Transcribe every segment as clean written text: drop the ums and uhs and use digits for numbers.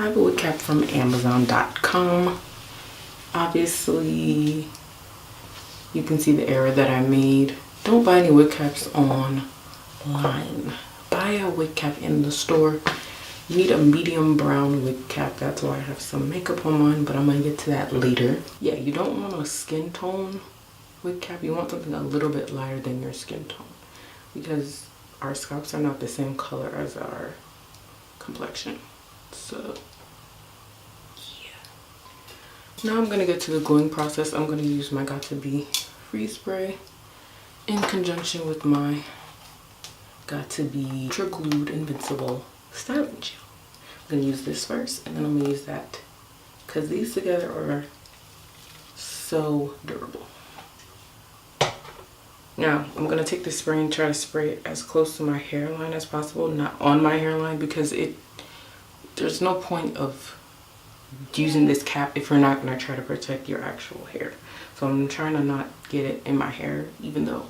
I have a wig cap from Amazon.com. Obviously, you can see the error that I made. Don't buy any wig caps online. Buy a wig cap in the store. You need a medium brown wig cap. That's why I have some makeup on mine, but I'm gonna get to that later. Yeah, you don't want a skin tone wig cap. You want something a little bit lighter than your skin tone, because our scalps are not the same color as our complexion. So yeah. Now I'm gonna get to the gluing process. I'm gonna use my Got2b freeze spray in conjunction with my Got2b Ultra Glued Invincible styling gel. I'm gonna use this first, and then I'm gonna use that, because these together are so durable. Now I'm gonna take the spray and try to spray it as close to my hairline as possible, not on my hairline, because there's no point of using this cap if you're not gonna try to protect your actual hair. So I'm trying to not get it in my hair, even though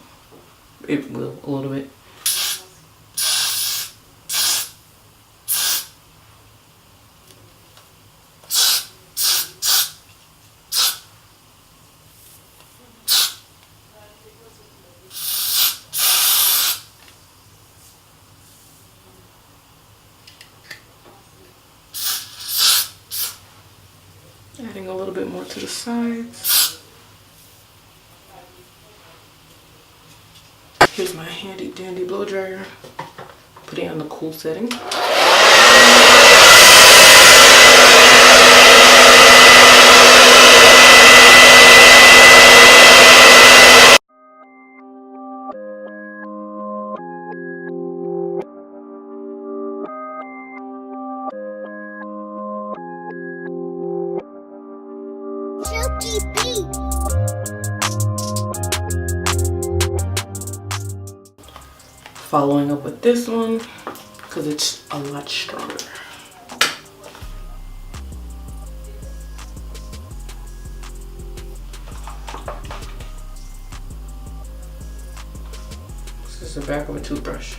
it will a little bit. Adding a little bit more to the sides. Here's my handy dandy blow dryer. Put it on the cool setting. Following up with this one, because it's a lot stronger. This is the back of a toothbrush.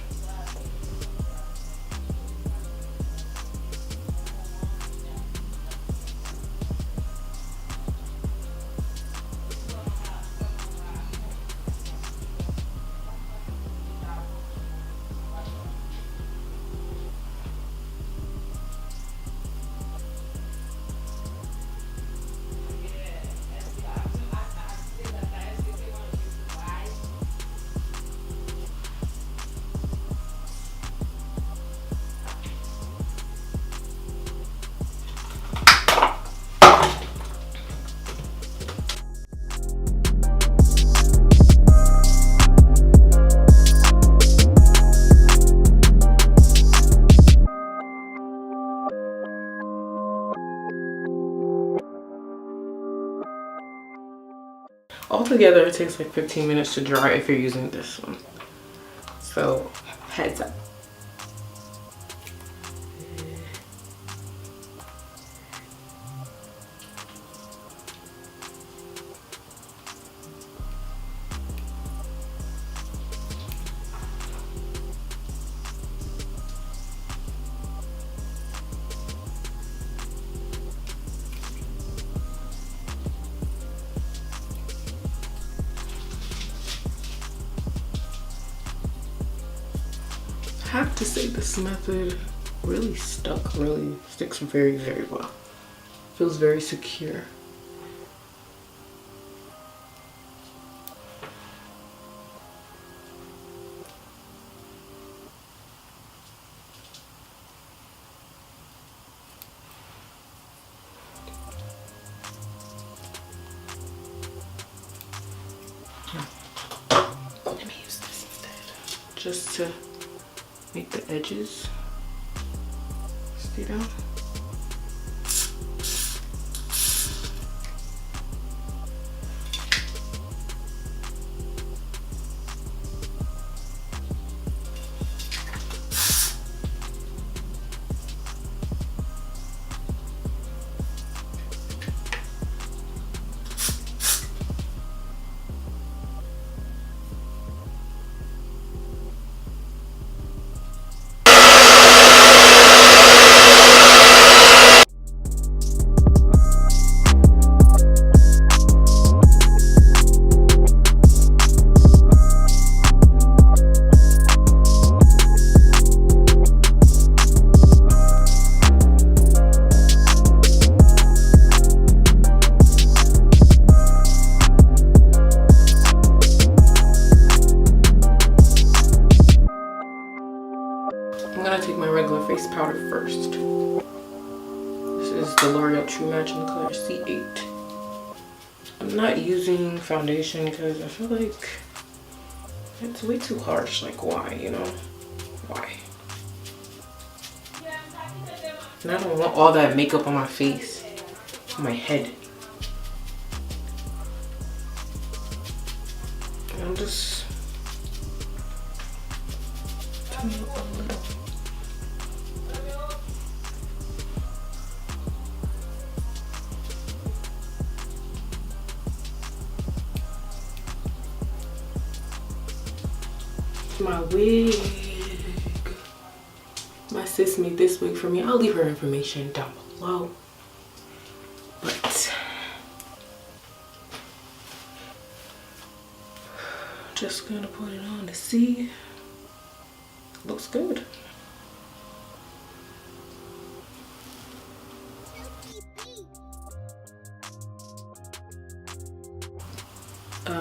Altogether, it takes like 15 minutes to dry if you're using this one. So, heads up. I have to say this method really sticks very, very well. Feels very secure. Let me use this instead, just to make the edges stay down. I'm gonna take my regular face powder first. This is the L'Oreal True Match in the color C8. I'm not using foundation because I feel like it's way too harsh. Like, why, you know? Why? And I don't want all that makeup on my face, on my head. And I'm just turning it up a little. My wig. My sis made this wig for me. I'll leave her information down below. But just gonna put it on to see. Looks good.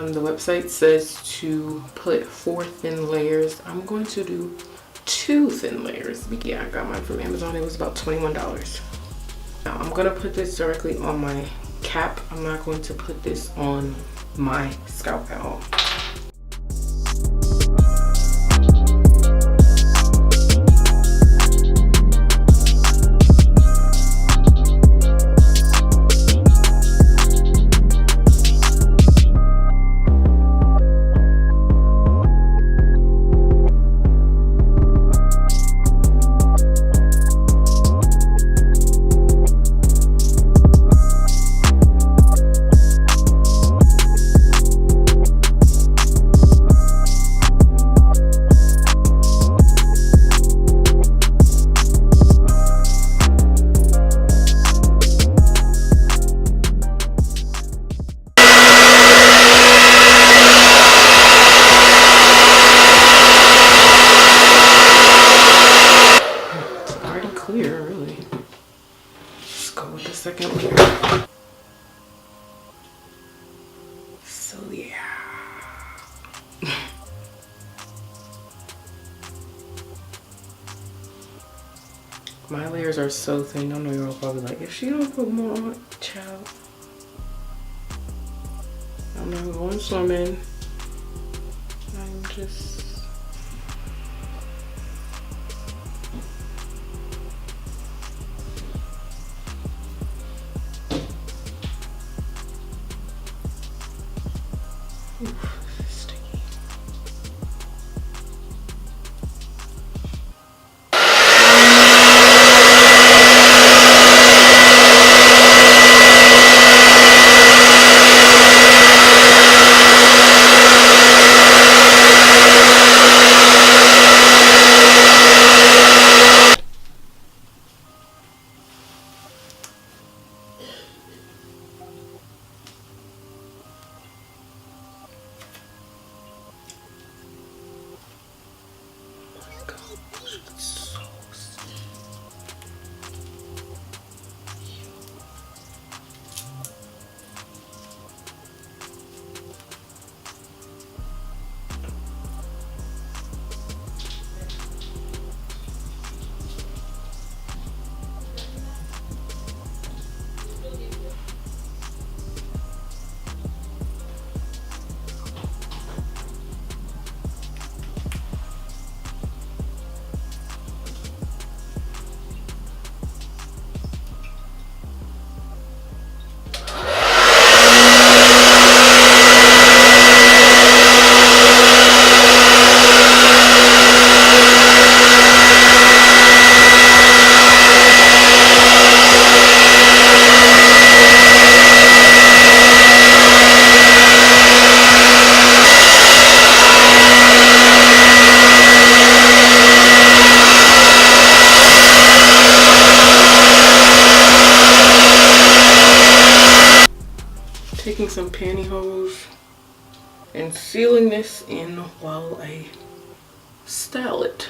The website says to put 4 thin layers. I'm going to do 2 thin layers. Yeah, I got mine from Amazon. It was about $21. Now I'm gonna put this directly on my cap. I'm not going to put this on my scalp at all. Clear, really. Let's go with the second layer. So yeah. My layers are so thin. I know you're all probably like, if she don't put more on, child, I'm not going swimming. I'm just sticky. Taking some pantyhose and sealing this in while I style it.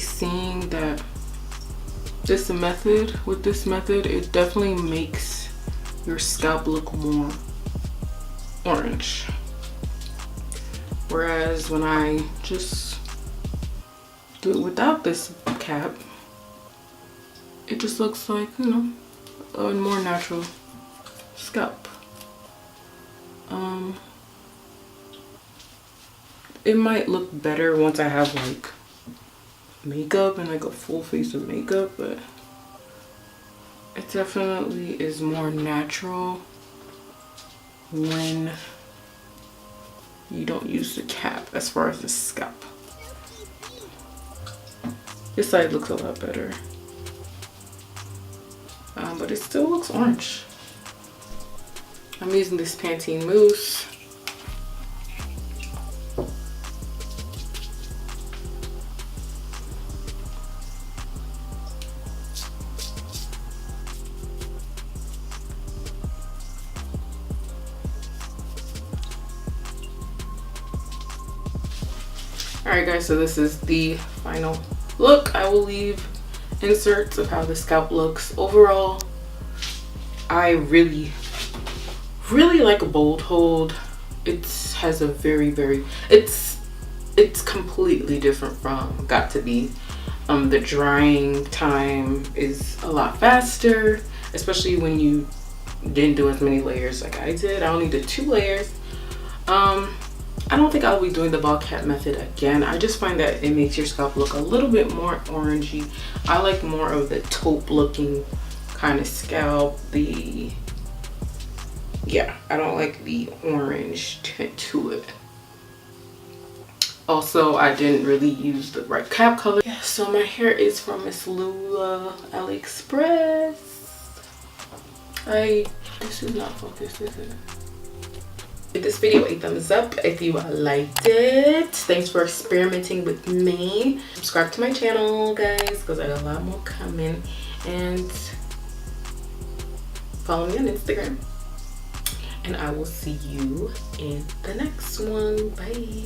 seeing that this method, it definitely makes your scalp look more orange. Whereas when I just do it without this cap, it just looks like, you know, a more natural scalp. It might look better once I have like makeup and like a full face of makeup, but it definitely is more natural when you don't use the cap as far as the scalp. This side looks a lot better, but it still looks orange. I'm using this Pantene Mousse. Alright guys, so this is the final look. I will leave inserts of how the scalp looks. Overall, I really like a bold hold. It has a it's completely different from Got To Be. The drying time is a lot faster, especially when you didn't do as many layers like I did. I only did 2 layers. I don't think I'll be doing the ball cap method again. I just find that it makes your scalp look a little bit more orangey. I like more of the taupe looking kind of scalp. Yeah, I don't like the orange tint to it. Also, I didn't really use the right cap color. Yeah, so my hair is from Miss Lula AliExpress. This is not focused, is it? Give this video a thumbs up if you liked it. Thanks for experimenting with me. Subscribe to my channel, guys, because I got a lot more coming. And follow me on Instagram. And I will see you in the next one. Bye.